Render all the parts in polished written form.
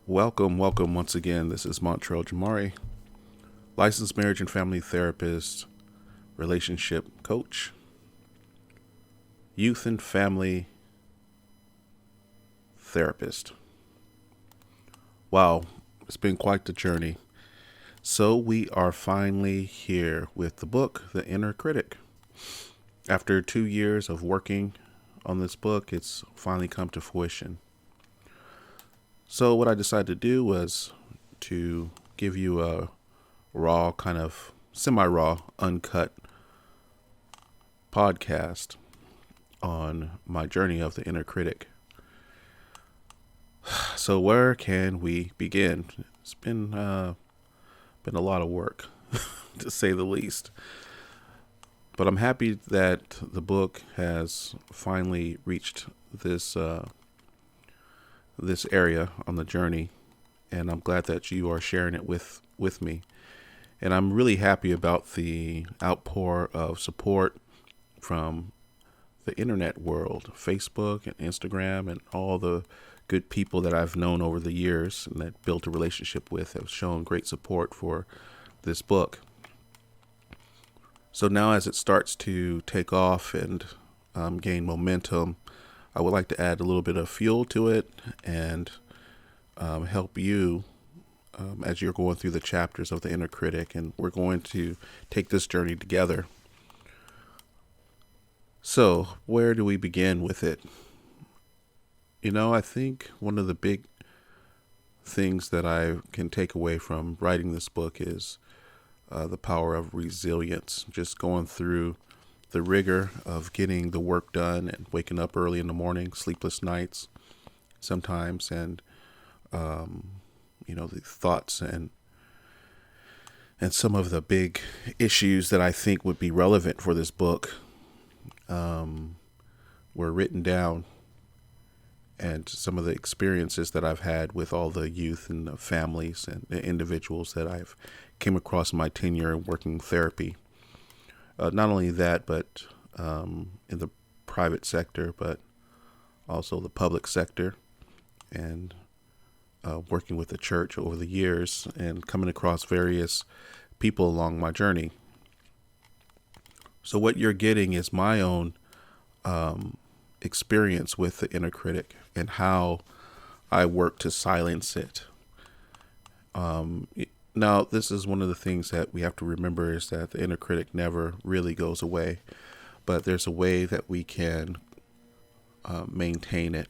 Welcome once again. This is Montriel Jamari, licensed marriage and family therapist, relationship coach, youth and family therapist. Wow, it's been quite the journey. So we are finally here with the book, The Inner Critic. After 2 years of working on this book, it's finally come to fruition. So what I decided to do was to give you a raw, kind of semi-raw, uncut podcast on my journey of the inner critic. So where can we begin? It's been a lot of work, to say the least. But I'm happy that the book has finally reached this area on the journey, and I'm glad that you are sharing it with me. And I'm really happy about the outpour of support from the internet world, Facebook and Instagram, and all the good people that I've known over the years and that built a relationship with have shown great support for this book. So now as it starts to take off and gain momentum, I would like to add a little bit of fuel to it and help you as you're going through the chapters of the inner critic, and we're going to take this journey together. So where do we begin with it? I think one of the big things that I can take away from writing this book is the power of resilience, just going through the rigor of getting the work done and waking up early in the morning, sleepless nights sometimes, and the thoughts and some of the big issues that I think would be relevant for this book were written down, and some of the experiences that I've had with all the youth and the families and the individuals that I've came across in my tenure in working therapy. Not only that, but in the private sector, but also the public sector, and working with the church over the years and coming across various people along my journey. So what you're getting is my own experience with the inner critic and how I work to silence it. Now, this is one of the things that we have to remember, is that the inner critic never really goes away, but there's a way that we can maintain it,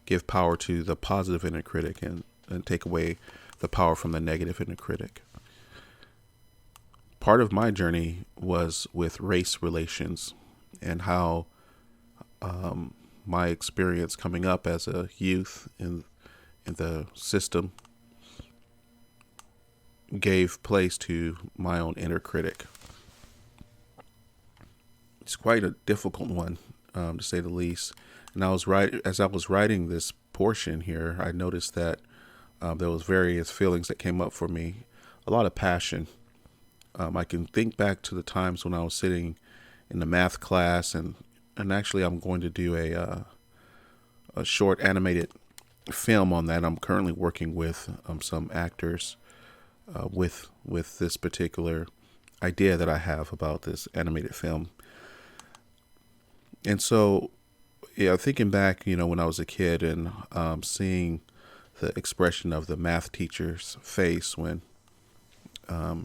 give power to the positive inner critic, and take away the power from the negative inner critic. Part of my journey was with race relations and how my experience coming up as a youth in the system gave place to my own inner critic. It's quite a difficult one, to say the least. And as I was writing this portion here, I noticed that there was various feelings that came up for me. A lot of passion. I can think back to the times when I was sitting in the math class, and actually I'm going to do a short animated film on that. I'm currently working with some actors with this particular idea that I have about this animated film. And so, thinking back, when I was a kid and seeing the expression of the math teacher's face when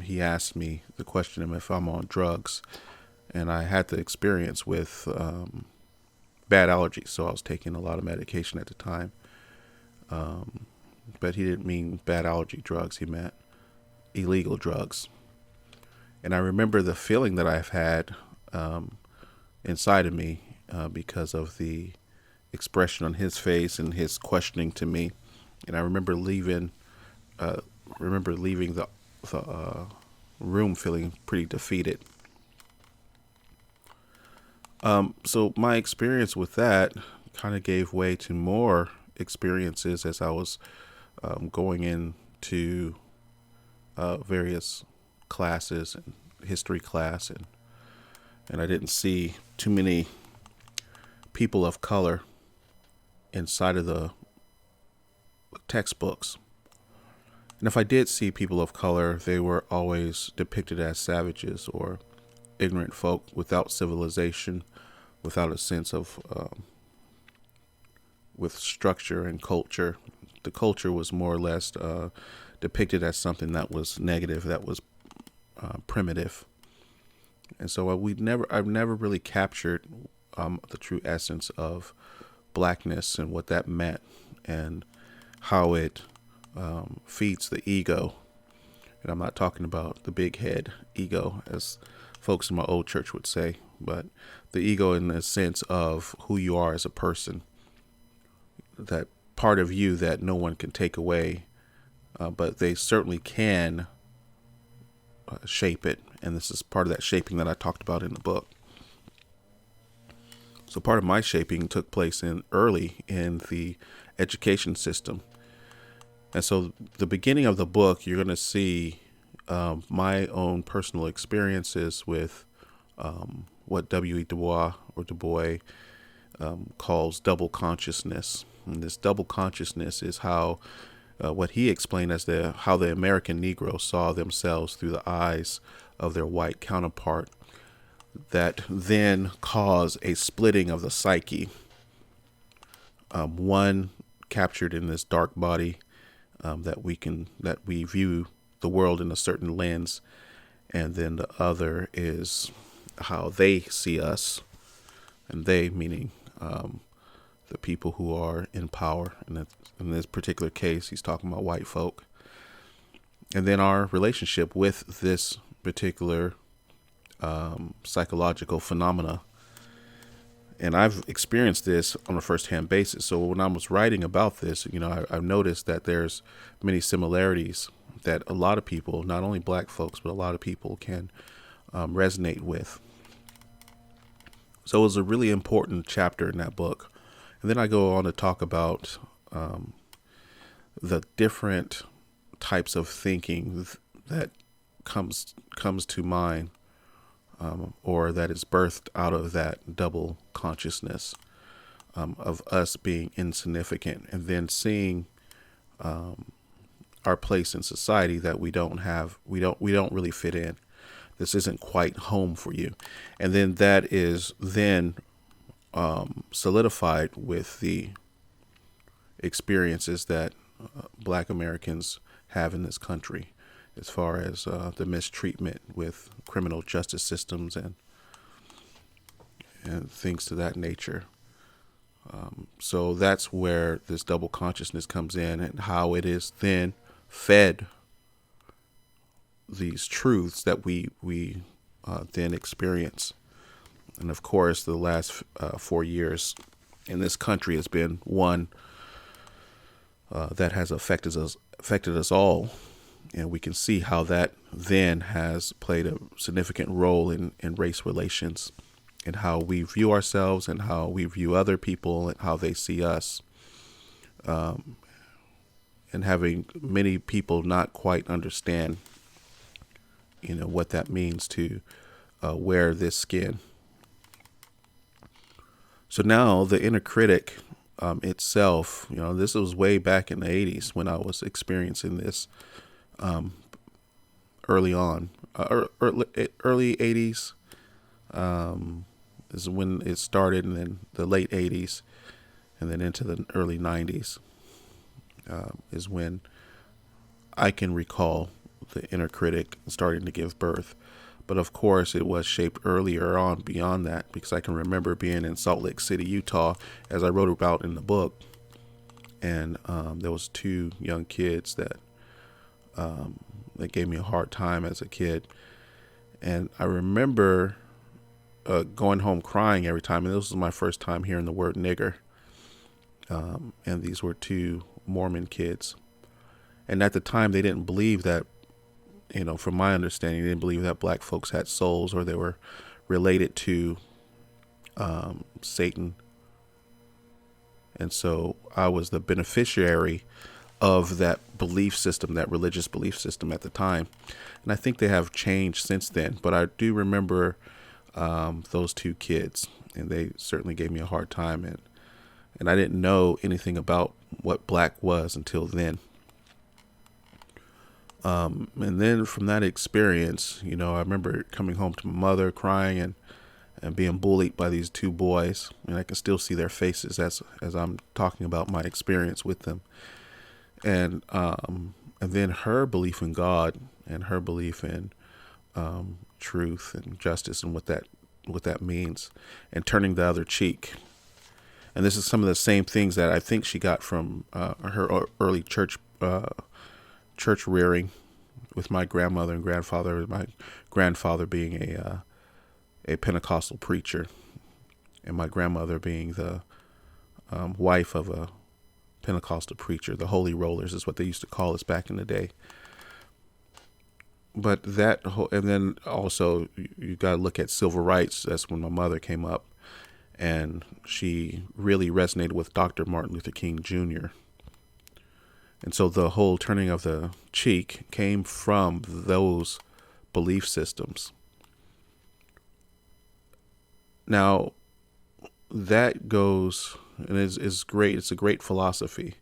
he asked me the question of if I'm on drugs, and I had the experience with bad allergies, so I was taking a lot of medication at the time. But he didn't mean bad allergy drugs, he meant illegal drugs. And I remember the feeling that I've had inside of me because of the expression on his face and his questioning to me. And I remember leaving the room feeling pretty defeated. So my experience with that kind of gave way to more experiences as I was going into various classes and history class, and I didn't see too many people of color inside of the textbooks. And if I did see people of color, they were always depicted as savages or ignorant folk without civilization, without a sense of with structure and culture. The culture was more or less depicted as something that was negative, that was primitive. And so I've never really captured the true essence of blackness and what that meant and how it feeds the ego. And I'm not talking about the big head ego, as folks in my old church would say, but the ego in the sense of who you are as a person, that part of you that no one can take away, but they certainly can shape it. And this is part of that shaping that I talked about in the book. So part of my shaping took place early in the education system. And so the beginning of the book, you're going to see my own personal experiences with what W.E. Du Bois calls double consciousness. And this double consciousness is how what he explained as how the American Negro saw themselves through the eyes of their white counterpart, that then caused a splitting of the psyche. One captured in this dark body, that we view the world in a certain lens, and then the other is how they see us, and they meaning the people who are in power. And in this particular case, he's talking about white folk. And then our relationship with this particular psychological phenomena. And I've experienced this on a first-hand basis. So when I was writing about this, I've noticed that there's many similarities that a lot of people, not only black folks, but a lot of people can resonate with. So it was a really important chapter in that book. And then I go on to talk about the different types of thinking that comes to mind, or that is birthed out of that double consciousness of us being insignificant, and then seeing our place in society, that we don't really fit in. This isn't quite home for you. And then that is then solidified with the experiences that Black Americans have in this country, as far as the mistreatment with criminal justice systems and things to that nature. So that's where this double consciousness comes in, and how it is then fed these truths that we then experience. And of course, the last 4 years in this country has been one that has affected us all. And we can see how that then has played a significant role in race relations, and how we view ourselves and how we view other people and how they see us. And having many people not quite understand, what that means to wear this skin. So now the inner critic itself, this was way back in the 80s when I was experiencing this. Early on, early 80s is when it started, and then the late 80s, and then into the early 90s is when I can recall the inner critic starting to give birth. But of course, it was shaped earlier on beyond that, because I can remember being in Salt Lake City, Utah, as I wrote about in the book, and there was 2 young kids that gave me a hard time as a kid. And I remember going home crying every time. And this was my first time hearing the word nigger. And these were 2 Mormon kids. And at the time, they didn't believe that, from my understanding, they didn't believe that black folks had souls, or they were related to Satan. And so I was the beneficiary of that belief system, that religious belief system at the time. And I think they have changed since then. But I do remember those 2 kids, and they certainly gave me a hard time. And I didn't know anything about what black was until then. And then from that experience, I remember coming home to my mother crying and being bullied by these two boys. And I can still see their faces as I'm talking about my experience with them. And then her belief in God and her belief in truth and justice and what that means, and turning the other cheek. And this is some of the same things that I think she got from her early church rearing with my grandmother and grandfather. My grandfather being a Pentecostal preacher, and my grandmother being the wife of a Pentecostal preacher. The Holy Rollers is what they used to call us back in the day. But and then also you got to look at civil rights. That's when my mother came up, and she really resonated with Dr. Martin Luther King Jr. And so the whole turning of the cheek came from those belief systems. Now, that goes, and is great. It's a great philosophy.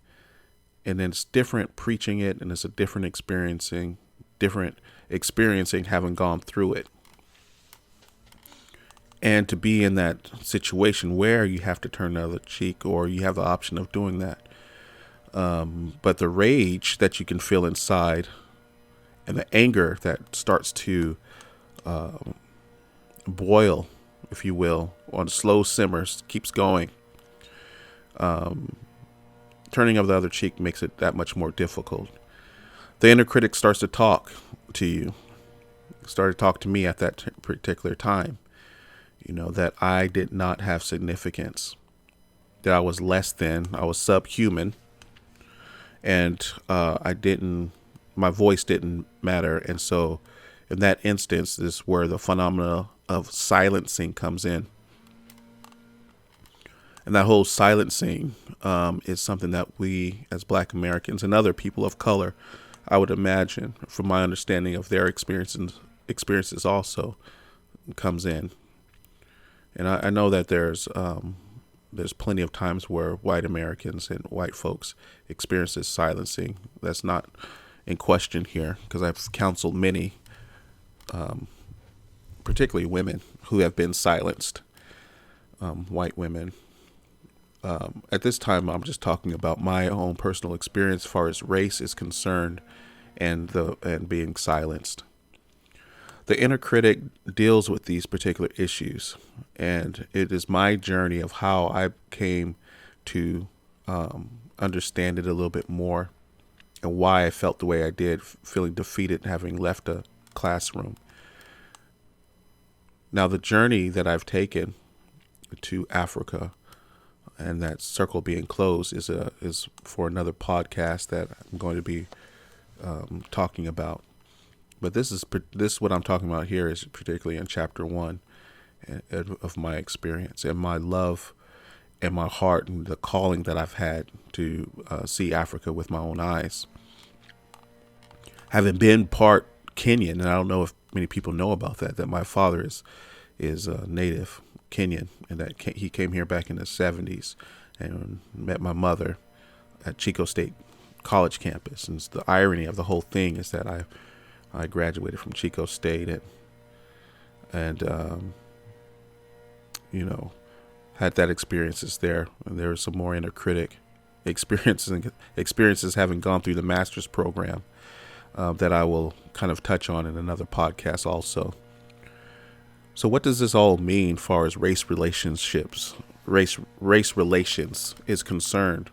And it's different preaching it, and it's a different experiencing having gone through it. And to be in that situation where you have to turn the other cheek, or you have the option of doing that. But the rage that you can feel inside, and the anger that starts to boil, if you will, on slow simmers, keeps going. Turning of the other cheek makes it that much more difficult. The inner critic starts to talk to you. Started to talk to me at that particular time. That I did not have significance. That I was less than. I was subhuman. And my voice didn't matter. And so in that instance is where the phenomena of silencing comes in. And that whole silencing is something that we as Black Americans and other people of color, I would imagine, from my understanding of their experiences also comes in. And I know that there's plenty of times where white Americans and white folks experience this silencing. That's not in question here, because I've counseled many, particularly women, who have been silenced, white women. At this time, I'm just talking about my own personal experience as far as race is concerned, and being silenced. The inner critic deals with these particular issues, and it is my journey of how I came to understand it a little bit more, and why I felt the way I did, feeling defeated, having left a classroom. Now, the journey that I've taken to Africa, and that circle being closed, is for another podcast that I'm going to be talking about. But this what I'm talking about here is particularly in chapter 1 of my experience, and my love and my heart, and the calling that I've had to see Africa with my own eyes. Having been part Kenyan, and I don't know if many people know about that my father is native Kenyan, and that he came here back in the 70s and met my mother at Chico State College campus. And the irony of the whole thing is that I graduated from Chico State and had that experiences there. And there was some more inner critic experiences having gone through the master's program that I will kind of touch on in another podcast also. So what does this all mean as far as race relations is concerned?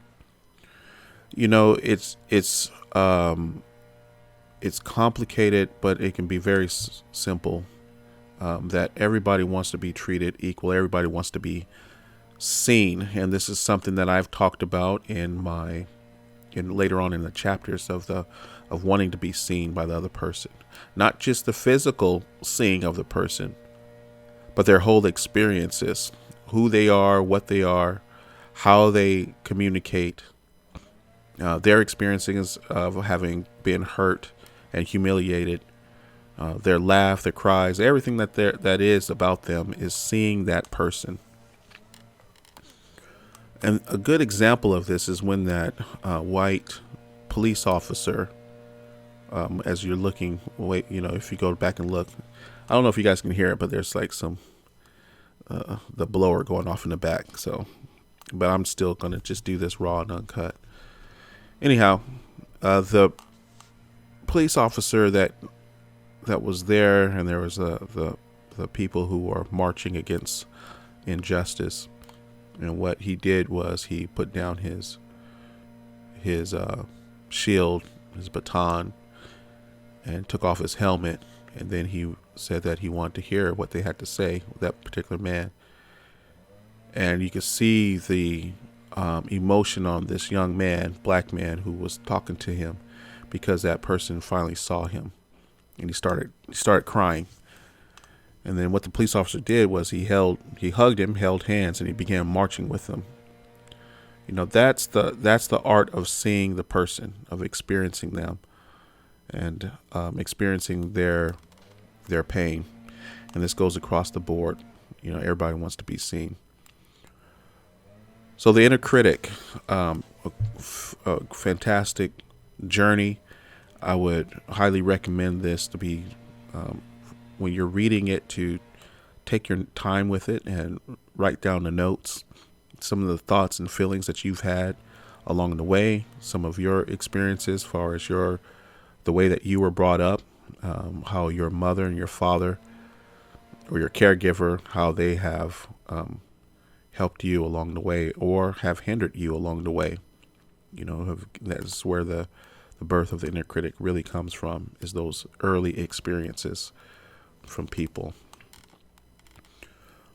It's complicated, but it can be very simple. That everybody wants to be treated equal. Everybody wants to be seen, and this is something that I've talked about in later on in the chapters of wanting to be seen by the other person. Not just the physical seeing of the person, but their whole experiences, who they are, what they are, how they communicate, their experiences of having been hurt and humiliated, their laugh, their cries, everything that is about them is seeing that person. And a good example of this is when that white police officer, as you're looking, if you go back and look, I don't know if you guys can hear it, but there's like some the blower going off in the back. So, but I'm still gonna just do this raw and uncut. Anyhow, the police officer that was there, and there was the people who were marching against injustice. And what he did was he put down his shield, his baton, and took off his helmet. And then he said that he wanted to hear what they had to say, that particular man. And you could see the emotion on this young man, black man, who was talking to him, because that person finally saw him, and he started crying. And then what the police officer did was he hugged him, held hands, and he began marching with him. That's the art of seeing the person, of experiencing them, and experiencing their pain. And this goes across the board. Everybody wants to be seen. So the Inner Critic, a fantastic journey. I would highly recommend this to be, when you're reading it, to take your time with it and write down the notes, some of the thoughts and feelings that you've had along the way, some of your experiences as far as the way that you were brought up, how your mother and your father or your caregiver, how they have helped you along the way or have hindered you along the way. That's where the birth of the Inner Critic really comes from, is those early experiences from people.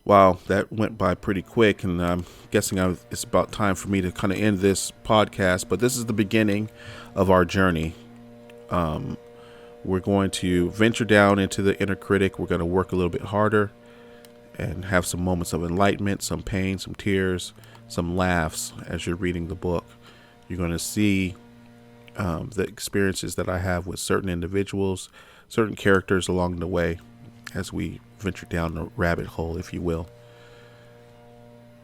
Wow, that went by pretty quick, and I'm guessing it's about time for me to kind of end this podcast, but this is the beginning of our journey. We're going to venture down into the Inner Critic. We're going to work a little bit harder and have some moments of enlightenment, some pain, some tears, some laughs as you're reading the book. You're going to see the experiences that I have with certain individuals, certain characters along the way, as we venture down the rabbit hole, if you will.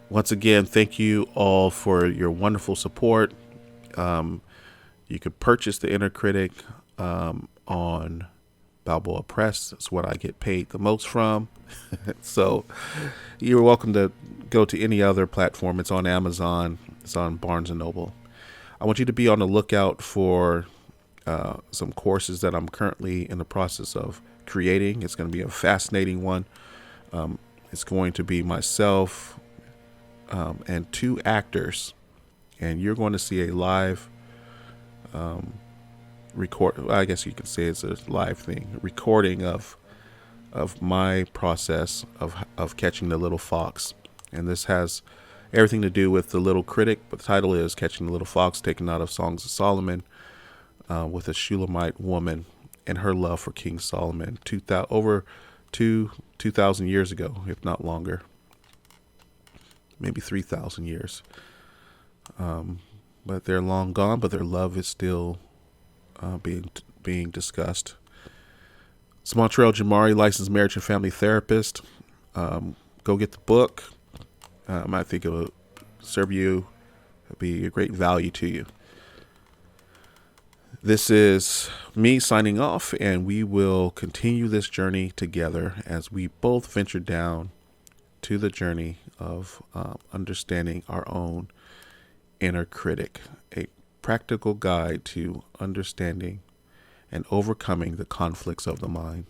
Once again, thank you all for your wonderful support. You could purchase the Inner Critic on Balboa Press. That's what I get paid the most from. So you're welcome to go to any other platform. It's on Amazon. It's on Barnes & Noble. I want you to be on the lookout for some courses that I'm currently in the process of creating. It's going to be a fascinating one. It's going to be myself and two actors, and you're going to see a live I guess you could say it's a live thing, recording of my process of catching the little fox. And this has everything to do with the Little Critic, but the title is Catching the Little Fox, taken out of Songs of Solomon, with a Shulamite woman and her love for King Solomon, over 2,000 years ago, if not longer, maybe 3,000 years. But they're long gone, but their love is still being discussed. It's Montriel Jamari, licensed marriage and family therapist. Go get the book. I think it will serve you, be a great value to you. This is me signing off, and we will continue this journey together as we both venture down to the journey of understanding our own inner critic, a practical guide to understanding and overcoming the conflicts of the mind.